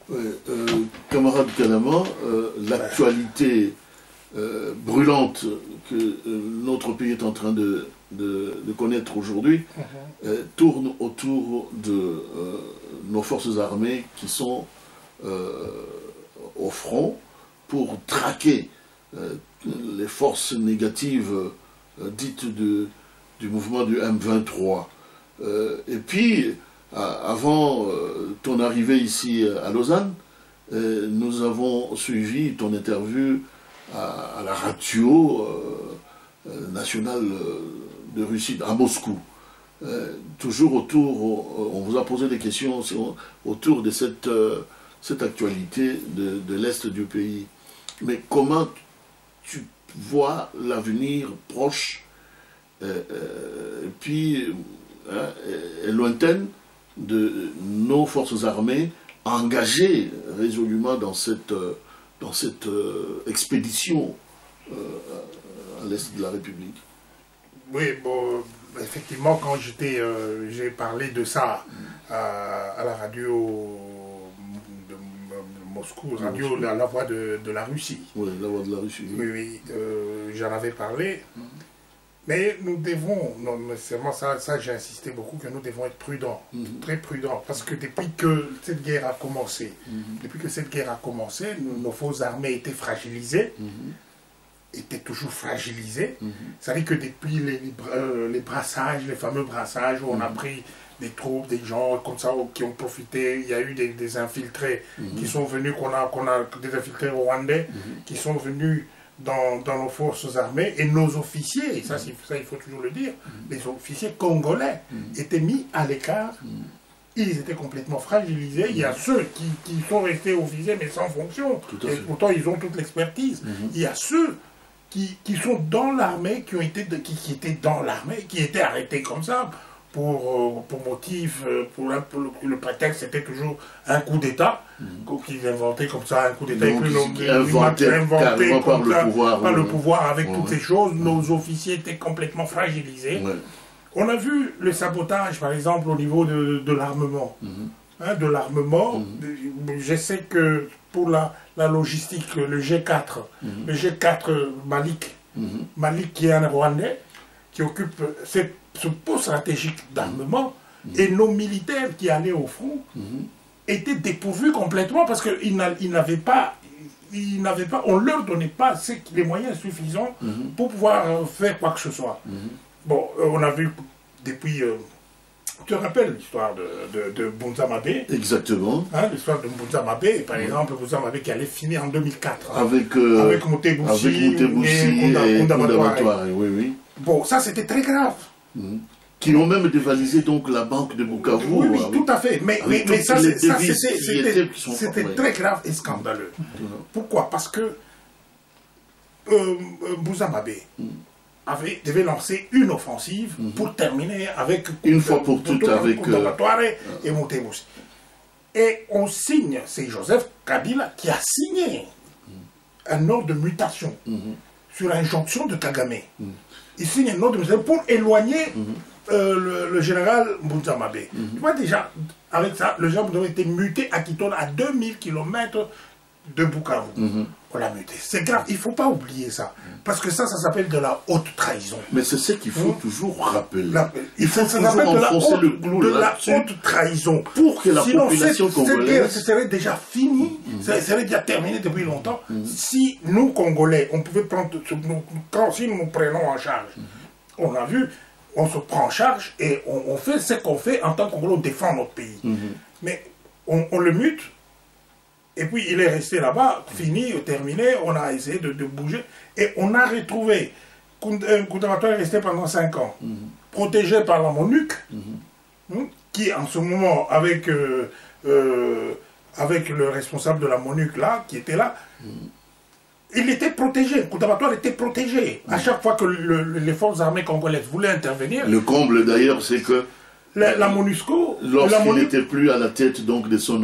Ouais, camarade Kanama, l'actualité brûlante que notre pays est en train de connaître aujourd'hui tourne autour de nos forces armées qui sont au front pour traquer les forces négatives dites du mouvement du M23. Et puis, avant ton arrivée ici à Lausanne, nous avons suivi ton interview à la radio nationale de Russie, à Moscou. Toujours autour, on vous a posé des questions autour de cette actualité de l'Est du pays. Mais comment tu vois l'avenir proche puis lointaine de nos forces armées engagées résolument dans cette expédition à l'Est de la République? Oui, bon, effectivement, quand j'ai parlé de ça à la radio de Moscou, radio la voix de la Russie. Oui, la voix de la Russie. Oui, oui, j'en avais parlé. Mais nous devons, non seulement ça j'ai insisté beaucoup, que nous devons être prudents, très prudents, parce que depuis que cette guerre a commencé, nos forces armées étaient fragilisées, étaient toujours fragilisées. C'est-à-dire que depuis les brassages, les fameux brassages, où on a pris des troupes, des gens comme ça qui ont profité, il y a eu des infiltrés qui sont venus, des infiltrés rwandais qui sont venus dans nos forces armées, et nos officiers, et ça il faut toujours le dire, les officiers congolais étaient mis à l'écart, ils étaient complètement fragilisés. Il y a ceux qui sont restés officiers mais sans fonction, et pourtant ils ont toute l'expertise. Il y a ceux qui sont dans l'armée, qui étaient dans l'armée, qui étaient arrêtés comme ça, pour motif, le prétexte, c'était toujours un coup d'État, qu'ils inventaient comme ça, un coup d'État, inventé par le pouvoir avec toutes ces choses. Nos officiers étaient complètement fragilisés. On a vu le sabotage, par exemple, au niveau de l'armement. De l'armement, je sais que pour la logistique, le G4, Malik qui est un Rwandais, qui occupe ce poste stratégique d'armement, et nos militaires qui allaient au front étaient dépourvus complètement parce qu'ils n'avaient pas, on ne leur donnait pas les moyens suffisants pour pouvoir faire quoi que ce soit. Bon, on a vu depuis... tu te rappelles l'histoire de Bunza Mabé? Exactement. L'histoire de Bunza Mabé, par exemple, Bunza Mabé qui allait finir en 2004. Avec Muteboussi et Kunda-Batware, oui. Bon, ça c'était très grave. Qui ont même dévalisé donc la banque de Bukavu. Oui, tout à fait. Mais ça c'était très grave et scandaleux. Pourquoi? Parce que Bunza Mabé devait lancer une offensive pour terminer avec une fois pour toutes avec Kunda-Batware et Muteboussi. Et on signe, c'est Joseph Kabila qui a signé un ordre de mutation sur injonction de Kagame. Il signe un ordre de mutation pour éloigner le général Bunza Mabé. Tu vois déjà, avec ça, le général Bunza Mabé a été muté à Kitona, à 2000 km de Bukavu. On l'a muté. C'est grave, il ne faut pas oublier ça. Parce que ça s'appelle de la haute trahison. Mais c'est ce qu'il faut toujours rappeler. Il faut toujours enfoncer le clou de la haute trahison. Pour que la population congolaise... Cette guerre serait déjà finie, ça serait déjà terminé depuis longtemps, si nous, Congolais, on pouvait prendre... Si nous nous prenons en charge, on a vu, on se prend en charge et on fait ce qu'on fait en tant que Congolais, on défend notre pays. Mais on le mute. Et puis il est resté là-bas, fini, terminé, on a essayé de bouger, et on a retrouvé, Kunda-Batware est resté pendant 5 ans, protégé par la MONUC, qui en ce moment, avec le responsable de la MONUC là, qui était là, il était protégé, Kunda-Batware était protégé. À chaque fois que les forces armées congolaises voulaient intervenir... Le comble d'ailleurs, c'est que... La MONUSCO lorsqu'il n'était plus à la tête donc de son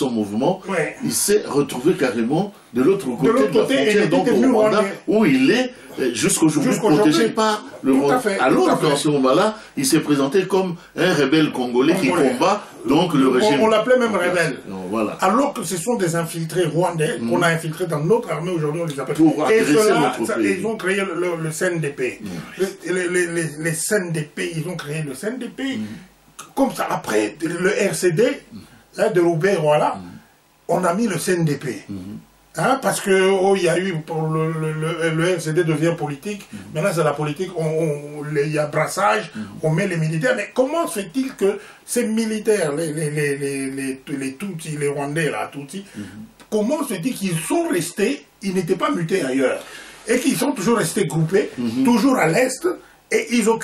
mouvement, ouais. il s'est retrouvé carrément de l'autre côté de la frontière, donc au Rwanda, Rwandais. où il est jusqu'aujourd'hui protégé par le Rwanda. Alors qu'en ce moment-là, il s'est présenté comme un rebelle congolais qui combat donc le régime. On l'appelait même rebelle. Voilà. Alors que ce sont des infiltrés rwandais qu'on a infiltrés dans notre armée, aujourd'hui on les appelle. Pour agresser notre pays. Ils ont créé le CNDP. Les CNDP, ils ont créé le CNDP. Comme ça, après le RCD, de Roubaix, voilà, on a mis le CNDP. Hein, parce que il y a eu, pour le RCD devient politique, maintenant c'est la politique, il y a brassage, on met les militaires, mais comment se fait-il que ces militaires, les Tutsis, les Rwandais, là, Tutsis, comment se dit qu'ils sont restés, ils n'étaient pas mutés ailleurs, et qu'ils sont toujours restés groupés, toujours à l'est, et ils ont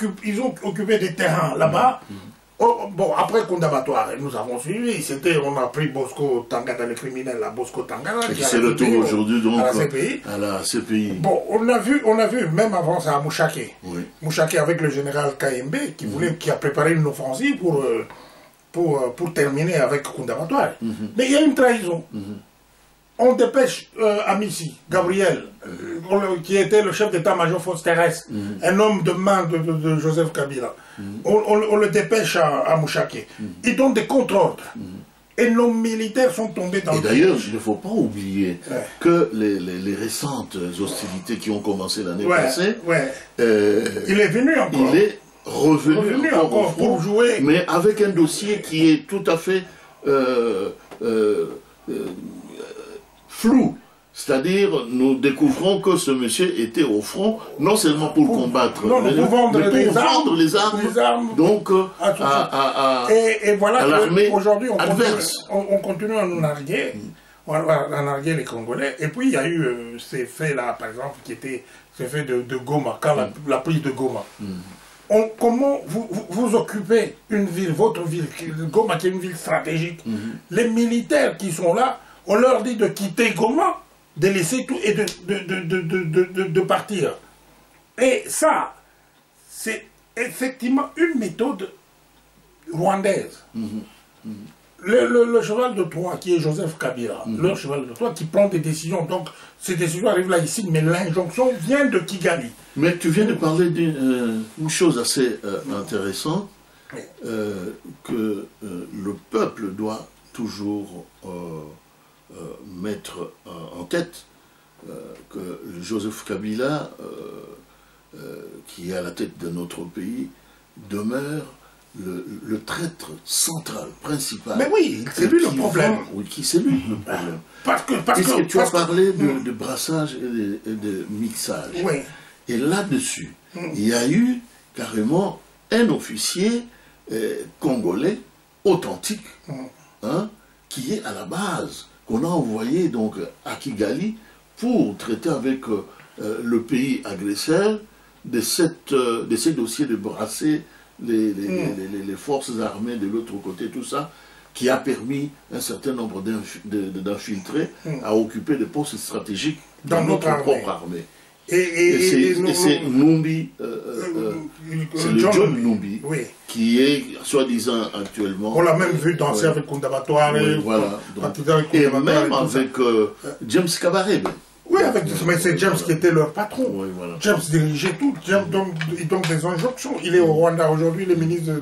occupé des terrains là-bas. Bon, après Kundabatoire, nous avons suivi, on a pris Bosco Tangata, le criminel, la Bosco Tangata, qui s'est retourné aujourd'hui donc à la CPI. Bon, on a vu, même avant ça à Mouchake. Oui. Mouchake avec le général KMB, qui a préparé une offensive pour terminer avec Kundabatoire. Mais il y a une trahison. On dépêche Amici, Gabriel, qui était le chef d'état-major force terrestre, un homme de main de Joseph Kabila. On le dépêche à Mouchake. Ils donnent des contre-ordres. Et nos militaires sont tombés dans le... Et d'ailleurs, il ne faut pas oublier que les récentes hostilités qui ont commencé l'année passée... il est venu encore. Il est revenu encore pour jouer. Mais avec un dossier qui est tout à fait... flou. C'est-à-dire, nous découvrons que ce monsieur était au front, non seulement pour combattre, mais pour vendre les armes, donc et voilà à l'armée aujourd'hui adverse. On continue à nous narguer, à narguer les Congolais. Et puis il y a eu ces faits-là, par exemple, qui étaient ces faits de Goma, quand la prise de Goma. Comment vous occupez une ville, votre ville, Goma qui est une ville stratégique, les militaires qui sont là, on leur dit de quitter Goma, de laisser tout et de partir. Et ça, c'est effectivement une méthode rwandaise. Le cheval de Troie, qui est Joseph Kabila, le cheval de Troie, qui prend des décisions. Donc, ces décisions arrivent là, ici, mais l'injonction vient de Kigali. Mais tu viens de parler d'une chose assez intéressante, que le peuple doit toujours... mettre en tête que Joseph Kabila, qui est à la tête de notre pays, demeure le traître central, principal. Mais oui, c'est lui le problème. Oui, c'est lui le problème. Puisque tu as parlé de brassage et de mixage. Oui. Et là-dessus, il y a eu carrément un officier congolais authentique, qui est à la base, qu'on a envoyé donc à Kigali pour traiter avec le pays agresseur de ces dossiers de brasser les forces armées de l'autre côté, tout ça, qui a permis un certain nombre d'infiltrés à occuper des postes stratégiques dans notre propre armée. Et c'est Numbi, c'est le John Numbi, qui est soi-disant actuellement... On l'a même vu danser avec Kundabatoire, voilà, et même avec James Kabarebe. Oui, mais c'est James qui était leur patron. Oui, voilà. James dirigeait tout. James donc des injonctions. Il est au Rwanda aujourd'hui, le ministre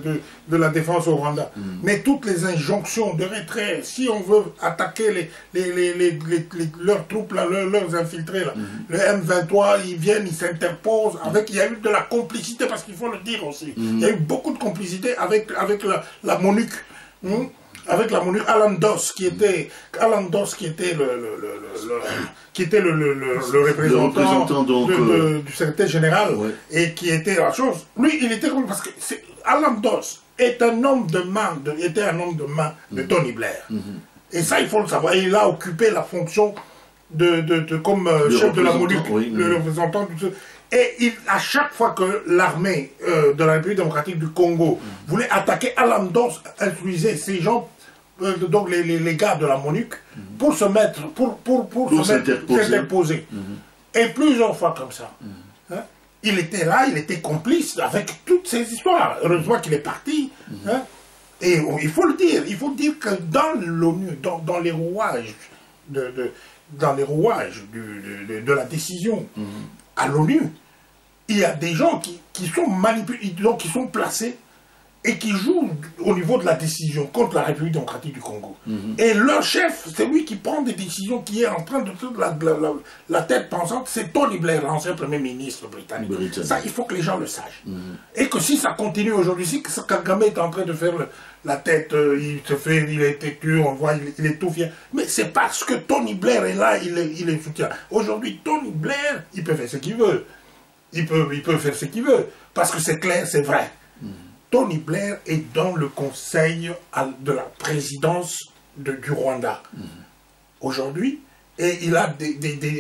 de la Défense au Rwanda. Mais toutes les injonctions de retrait, si on veut attaquer leurs troupes, là, leurs infiltrés, là, le M23, ils viennent, ils s'interposent. Il y a eu de la complicité, parce qu'il faut le dire aussi. Il y a eu beaucoup de complicité avec la MONUC. Avec la MONUC, Alan Doss qui était le représentant du secrétaire général, et qui était la chose. Lui, il était comme, parce que Alan Doss est un homme de main, de Tony Blair. Et ça, il faut le savoir. Il a occupé la fonction comme chef de la MONUC, le représentant du... Et à chaque fois que l'armée de la République démocratique du Congo voulait attaquer, Alan Doss instruisait ces gens, donc les gars de la MONUC, pour se mettre, pour s'interposer. Et plusieurs fois comme ça. Il était là, il était complice avec toutes ces histoires. Heureusement qu'il est parti. Et il faut dire que dans l'ONU, dans les rouages de la décision à l'ONU, il y a des gens qui sont manipulés, donc qui sont placés et qui jouent au niveau de la décision contre la République démocratique du Congo. Et leur chef, c'est lui qui prend des décisions, qui est en train de toute la tête pensante, c'est Tony Blair, l'ancien Premier ministre britannique. Ça, il faut que les gens le sachent. Et que si ça continue aujourd'hui, si Kagame est en train de faire la tête, il est têtu, on voit, il est tout fier. Mais c'est parce que Tony Blair est là, il est soutient. Aujourd'hui, Tony Blair, il peut faire ce qu'il veut. Il peut faire ce qu'il veut. Parce que c'est clair, c'est vrai. Tony Blair est dans le conseil de la présidence du Rwanda aujourd'hui, et il a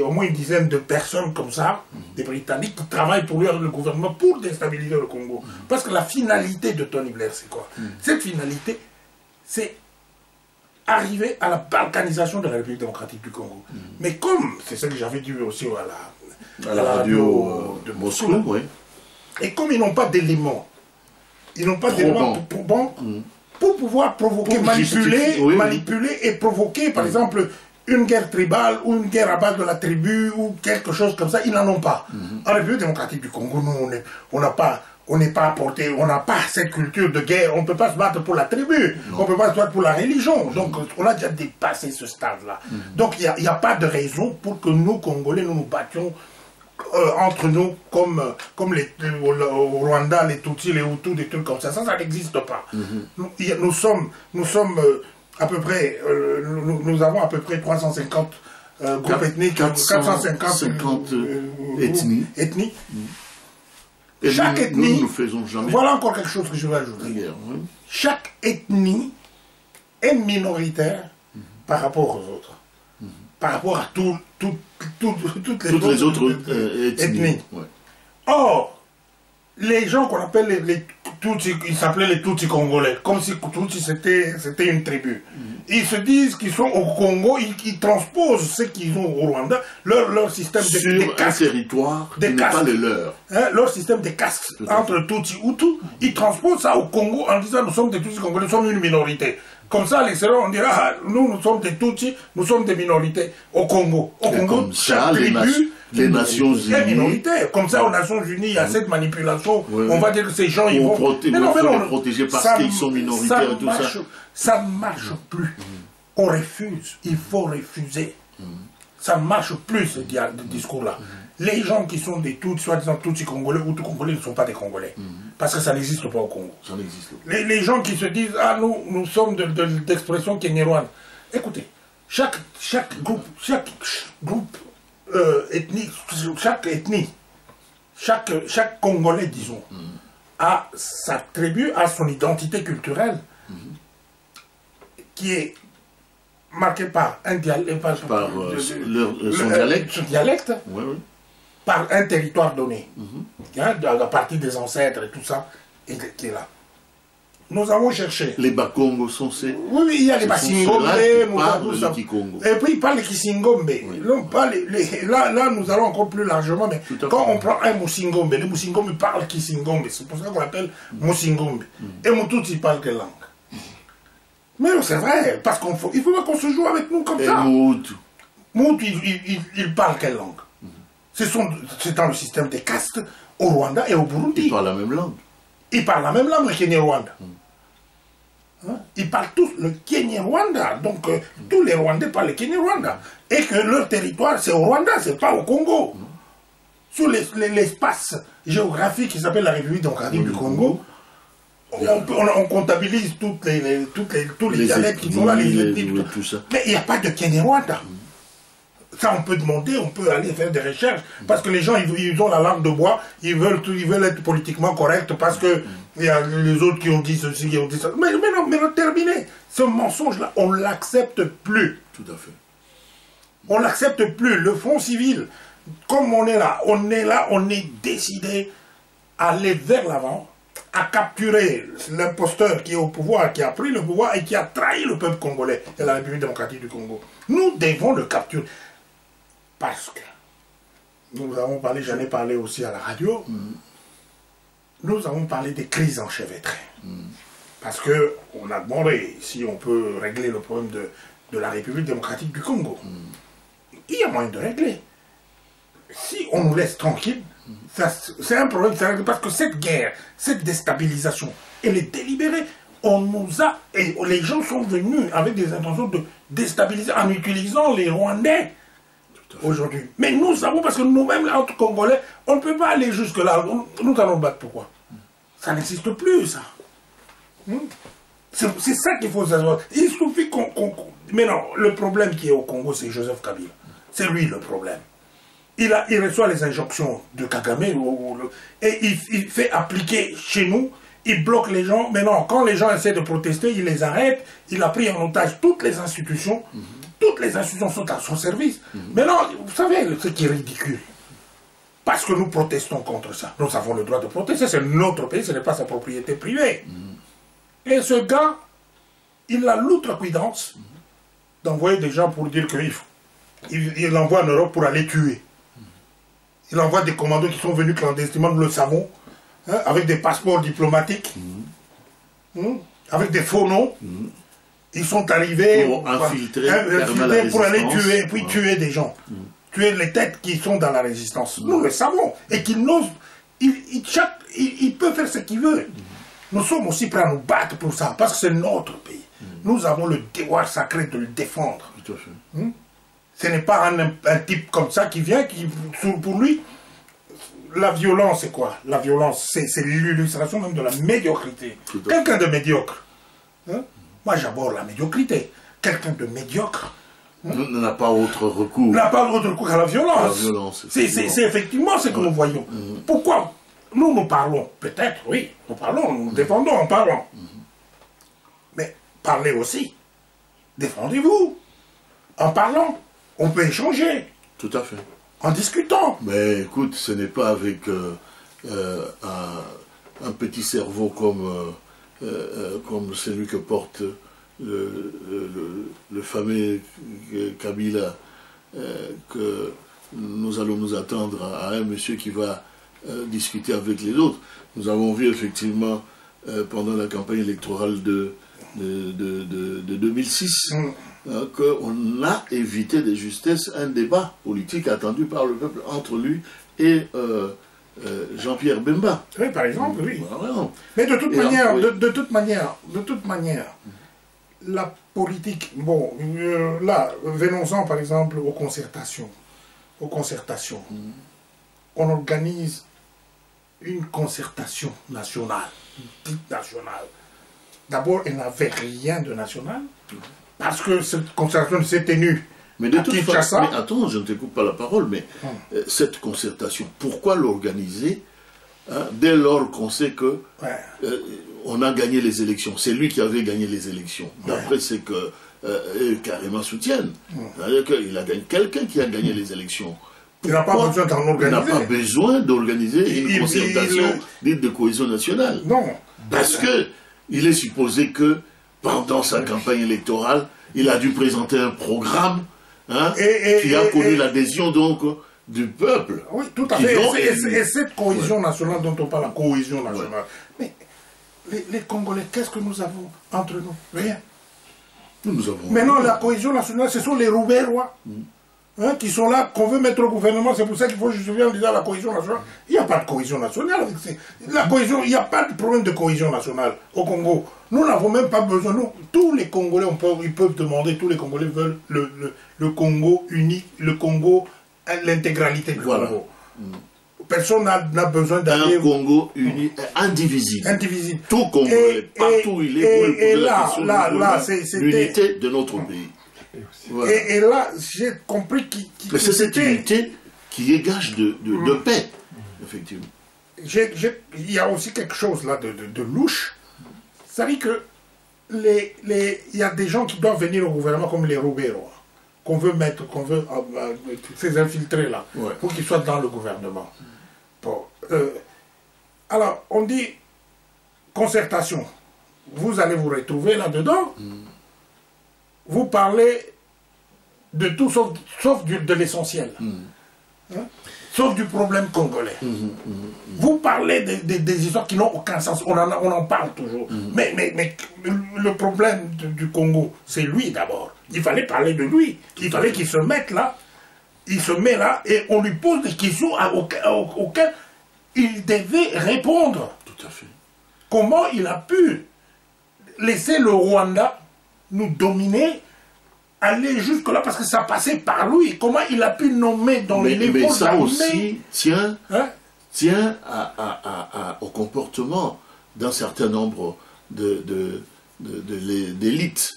au moins une dizaine de personnes comme ça, des Britanniques, qui travaillent pour lui, le gouvernement, pour déstabiliser le Congo. Parce que la finalité de Tony Blair, c'est quoi? Cette finalité, c'est arriver à la balkanisation de la République démocratique du Congo. Mais comme, c'est ce que j'avais dit aussi à la radio de Moscou, et comme ils n'ont pas d'éléments, pour pouvoir provoquer, manipuler et provoquer, par exemple, une guerre tribale ou une guerre à base de la tribu ou quelque chose comme ça, ils n'en ont pas. En République démocratique du Congo, nous, on n'est pas apporté, on n'a pas cette culture de guerre, on ne peut pas se battre pour la tribu, on ne peut pas se battre pour la religion. Donc, on a déjà dépassé ce stade-là. Donc, il n'y a pas de raison pour que nous, Congolais, nous battions entre nous, comme au Rwanda, les Tutsis, les Hutus, des trucs comme ça. Ça n'existe pas. Nous sommes à peu près, nous avons à peu près 350 groupes ethniques, 450 ethnies. Et chaque ethnie, nous faisons jamais. Voilà encore quelque chose que je veux ajouter. Chaque ethnie est minoritaire par rapport aux autres. Par rapport à toutes les autres ethnies. Or, les gens qu'on appelle les Tutsis, ils s'appelaient les Tutsis congolais, comme si Tutsis c'était une tribu. Ils se disent qu'ils sont au Congo, ils transposent ce qu'ils ont au Rwanda, leur système de castes. Un territoire qui n'est pas le leur. Leur système de castes entre Tutsis et Hutus, ils transposent ça au Congo en disant nous sommes des Tutsis congolais, nous sommes une minorité. Comme ça, les Sérons, on dira, ah, nous sommes des Tutsis, nous sommes des minorités au Congo. Au Congo, chaque tribu, les Nations Unies. Est minoritaire. Comme ça, aux Nations Unies, il y a cette manipulation. On va dire que ces gens, ils vont... Mais non, les protéger parce qu'ils sont minoritaires et tout ça. Ça ne marche plus. On refuse. Il faut refuser. Ça ne marche plus, ce discours-là. Les gens qui sont des Tutsis, soi-disant Tutsis congolais ou tout congolais, ne sont pas des Congolais. Parce que ça n'existe pas au Congo. Ça n'existe pas. Les gens qui se disent, ah, nous sommes d'expression kenyerwane. Écoutez, chaque groupe ethnique, chaque ethnie, chaque Congolais, disons, a sa tribu, a son identité culturelle, qui est marquée par un dialecte, son dialecte, par un territoire donné, à partir des ancêtres et tout ça, et qui est là. Nous avons cherché. Les Bakongo sont ces... Oui, il y a les Basingombe, et puis il parle de Kisingombe. Là, nous allons encore plus largement, mais quand on prend un Musingombe, les Musingombe parlent Kisingombe, c'est pour ça qu'on l'appelle Musingombe. Et Mututsi parle quelle langue? Mais c'est vrai, parce qu'il faut qu'on se joue avec nous comme ça. Moutu, il parle quelle langue? C'est dans le système des castes au Rwanda et au Burundi. Ils parlent la même langue. Ils parlent la même langue, le Kenya-Rwanda. Ils parlent tous le Kenya-Rwanda. Donc, tous les Rwandais parlent le Kenya-Rwanda. Et que leur territoire, c'est au Rwanda, c'est pas au Congo. Sur l'espace géographique qui s'appelle la République démocratique du Congo, on comptabilise tous les dialectes qui sont là, tout ça. Mais il n'y a pas de Kenya-Rwanda. Ça, on peut demander, on peut aller faire des recherches, parce que les gens, ils ont la langue de bois, ils veulent être politiquement corrects, parce que il y a les autres qui ont dit ceci, qui ont dit ça. Mais non, terminé. Ce mensonge-là, on ne l'accepte plus. Tout à fait. On ne l'accepte plus. Le Front civil, comme on est là, on est décidé à aller vers l'avant, à capturer l'imposteur qui est au pouvoir, qui a pris le pouvoir et qui a trahi le peuple congolais et la République démocratique du Congo. Nous devons le capturer. Parce que nous avons parlé, j'en ai parlé aussi à la radio, nous avons parlé des crises enchevêtrées. Parce qu'on a demandé si on peut régler le problème de la République démocratique du Congo. Il y a moyen de régler. Si on nous laisse tranquille, c'est un problème sérieux parce que cette guerre, cette déstabilisation, elle est délibérée. On nous a, et les gens sont venus avec des intentions de déstabiliser en utilisant les Rwandais aujourd'hui. Mais nous savons, parce que nous-mêmes, entre Congolais, on ne peut pas aller jusque-là. Nous allons battre pourquoi? Ça n'existe plus, ça. C'est ça qu'il faut savoir. Il suffit qu'on... Mais non, le problème qui est au Congo, c'est Joseph Kabila. C'est lui le problème. Il reçoit les injonctions de Kagame et il fait appliquer chez nous. Il bloque les gens. Mais non, quand les gens essaient de protester, il les arrête. Il a pris en otage toutes les institutions. Toutes les institutions sont à son service. Mais non, vous savez ce qui est ridicule. Parce que nous protestons contre ça. Nous avons le droit de protester. C'est notre pays, ce n'est pas sa propriété privée. Et ce gars, il a l'outrecuidance d'envoyer des gens pour dire qu'il envoie en Europe pour aller tuer. Il envoie des commandos qui sont venus clandestinement, nous le savons, hein, avec des passeports diplomatiques, avec des faux noms. Ils sont arrivés pour infiltrer pour aller tuer, et puis tuer des gens. Tuer les têtes qui sont dans la résistance. Nous le savons. Et qu'il n'ose... Il peut faire ce qu'il veut. Nous sommes aussi prêts à nous battre pour ça, parce que c'est notre pays. Nous avons le devoir sacré de le défendre. Tout à fait. Ce n'est pas un type comme ça qui vient, pour lui, la violence, c'est quoi? La violence, c'est l'illustration même de la médiocrité. Quelqu'un de médiocre. Moi, j'aborde la médiocrité. Quelqu'un de médiocre. N'a pas autre recours. N'a pas autre recours qu'à la violence. La violence, c'est effectivement ce que nous voyons. Pourquoi nous parlons? Peut-être, oui, nous parlons, nous défendons en parlant. Mais parlez aussi. Défendez-vous. En parlant, on peut échanger. Tout à fait. En discutant. Mais écoute, ce n'est pas avec un petit cerveau comme celui que porte le fameux Kabila que nous allons nous attendre à un monsieur qui va discuter avec les autres. Nous avons vu effectivement pendant la campagne électorale de 2006 qu'on a évité de justesse un débat politique attendu par le peuple entre lui et Jean-Pierre Bemba. Oui, par exemple, oui. Voilà. Mais de toute manière, la politique, bon, là, venons-en par exemple aux concertations. On organise une concertation nationale, dite nationale. D'abord, elle n'avait rien de national, parce que cette concertation s'est tenue. Mais de toute façon, mais attends, je ne te coupe pas la parole, mais cette concertation, pourquoi l'organiser dès lors qu'on sait que on a gagné les élections? C'est lui qui avait gagné les élections. D'après ce que carrément soutiennent. C'est-à-dire qu'il a gagné quelqu'un qui a gagné les élections. Il n'a pas besoin d'en organiser. Il n'a pas besoin d'organiser une concertation dite de cohésion nationale. Non. Parce que il est supposé que pendant sa campagne électorale, il a dû présenter un programme qui a connu l'adhésion donc du peuple. Oui, tout à fait. Et cette cohésion nationale dont on parle, la cohésion nationale. Mais les Congolais, qu'est-ce que nous avons entre nous? Rien. Nous avons... Maintenant, la cohésion nationale, ce sont les Roubaix-Rois. Qui sont là, qu'on veut mettre au gouvernement, c'est pour ça qu'il faut justifier en disant la cohésion nationale. Il n'y a pas de cohésion nationale. La cohésion, il n'y a pas de problème de cohésion nationale au Congo. Nous n'avons même pas besoin. Nous, tous les Congolais, ils peuvent demander, tous les Congolais veulent le Congo unique, le Congo, l'intégralité du Congo. Personne n'a besoin d'aller... Un Congo uni, indivisible. Indivisible. Tout Congolais, partout où il est, pour la question de l'unité de notre pays. Voilà. Et là, j'ai compris que c'est cette unité qui est gage de paix, effectivement. Il y a aussi quelque chose là de louche. C'est-à-dire que il y a des gens qui doivent venir au gouvernement comme les Roubaix-Rois, qu'on veut mettre, ces infiltrés là, pour qu'ils soient dans le gouvernement. Bon, alors, on dit concertation. Vous allez vous retrouver là-dedans. Vous parlez de tout sauf de l'essentiel. sauf du problème congolais. Vous parlez des histoires qui n'ont aucun sens, on en parle toujours. Mais le problème du Congo, c'est lui d'abord. Il fallait parler de lui. Il fallait qu'il se mette là. Il se met là et on lui pose des questions auxquelles il devait répondre. Tout à fait. Comment il a pu laisser le Rwanda nous dominer, aller jusque-là, parce que ça passait par lui. Comment il a pu nommer dans les niveaux mais ça d'armée, aussi tient au comportement d'un certain nombre d'élites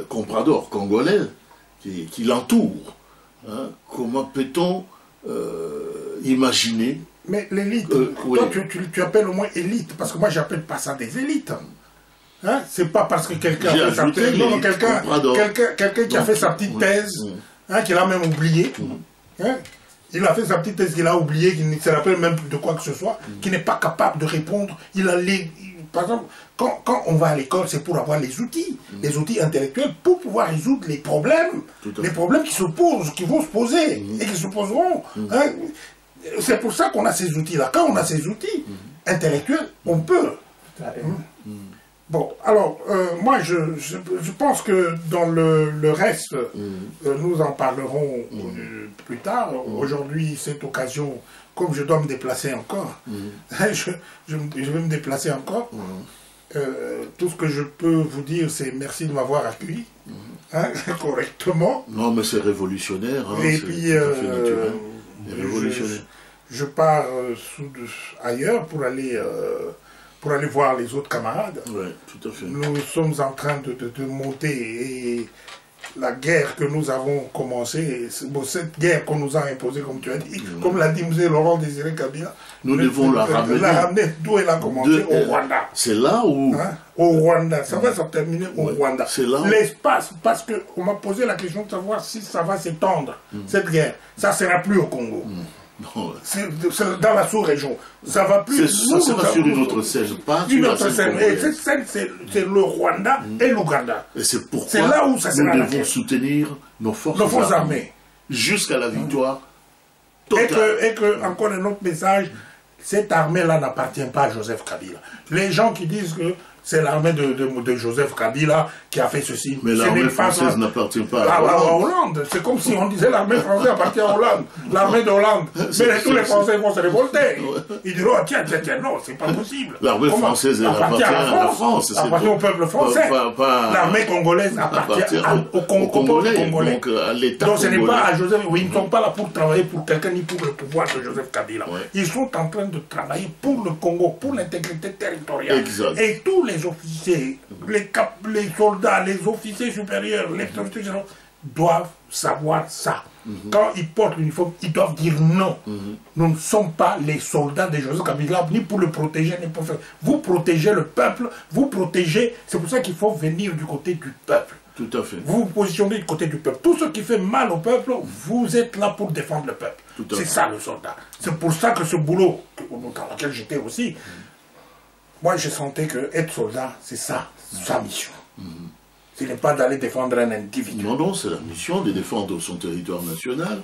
compradors congolais qui l'entourent. Hein. Comment peut-on imaginer... Mais l'élite, oui. toi tu appelles au moins élite, parce que moi j'appelle pas ça des élites. Hein? C'est pas parce que quelqu'un a fait sa thèse, quelqu'un qui a fait sa petite thèse, hein, qu'il a même oublié. Hein? Il a fait sa petite thèse qu'il a oublié, qu'il ne se rappelle même plus de quoi que ce soit, qui n'est pas capable de répondre. Par exemple, quand on va à l'école, c'est pour avoir les outils intellectuels, pour pouvoir résoudre les problèmes qui se posent, qui vont se poser, et qui se poseront. Hein? C'est pour ça qu'on a ces outils-là. Quand on a ces outils intellectuels, on peut. Bon, alors, moi, je pense que dans le reste, nous en parlerons plus tard. Aujourd'hui, cette occasion, comme je dois me déplacer encore, je vais me déplacer encore. Tout ce que je peux vous dire, c'est merci de m'avoir accueilli correctement. Non, mais c'est révolutionnaire. Hein, et puis, je pars ailleurs pour aller voir les autres camarades. Oui, tout à fait. Nous sommes en train de monter et la guerre que nous avons commencée, cette guerre qu'on nous a imposée, comme tu as dit, comme l'a dit M. Laurent Désiré Kabila, nous devons la ramener d'où elle a commencé, au Rwanda. C'est là où... Hein? Au Rwanda, ça va se terminer au Rwanda. L'espace, parce qu'on m'a posé la question de savoir si ça va s'étendre, cette guerre. Ça ne sera plus au Congo. C'est dans la sous-région. Ça va plus... Ça sera sur une autre scène, pas une autre scène. Et cette scène, c'est le Rwanda et l'Ouganda. Et c'est pourquoi là où ça nous devons soutenir nos forces armées jusqu'à la victoire totale. Et que, encore un autre message, cette armée-là n'appartient pas à Joseph Kabila. Les gens qui disent que c'est l'armée de Joseph Kabila qui a fait ceci. Mais l'armée française n'appartient pas à Hollande. C'est comme si on disait l'armée française appartient à Hollande. L'armée d'Hollande. Mais tous les Français vont se révolter. Ils diront, tiens, non, c'est pas possible. L'armée française appartient à la France. Appartient au peuple français. L'armée congolaise appartient au Congolais. Donc à l'État congolais. Donc ce n'est pas à Joseph. Oui, ils ne sont pas là pour travailler pour quelqu'un ni pour le pouvoir de Joseph Kabila. Ils sont en train de travailler pour le Congo, pour l'intégrité territoriale. Exact. Et tous les officiers, les soldats, les officiers supérieurs, les officiers généraux doivent savoir ça. Quand ils portent l'uniforme, ils doivent dire non. Nous ne sommes pas les soldats de Joseph Kabila, ni pour le protéger, ni pour faire. Vous protégez le peuple, vous protégez. C'est pour ça qu'il faut venir du côté du peuple. Tout à fait. Vous vous positionnez du côté du peuple. Tout ce qui fait mal au peuple, vous êtes là pour défendre le peuple. C'est ça le soldat. C'est pour ça que ce boulot, dans lequel j'étais aussi, moi, je sentais que être soldat, c'est ça, sa mission. Ce n'est pas d'aller défendre un individu. Non, non, c'est la mission de défendre son territoire national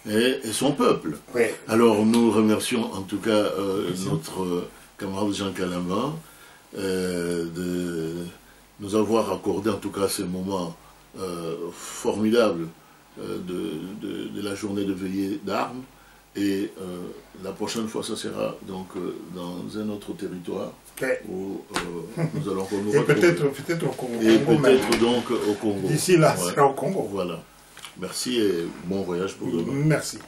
et son peuple. Oui. Alors, nous remercions en tout cas notre camarade Jean Kalama de nous avoir accordé en tout cas ces moments formidables de la journée de veillée d'armes. Et la prochaine fois, ça sera donc dans un autre territoire où nous allons nous retrouver. Et peut-être au Congo. Et peut-être donc au Congo. D'ici là, c'est au Congo. Voilà. Merci et bon voyage pour demain. Merci.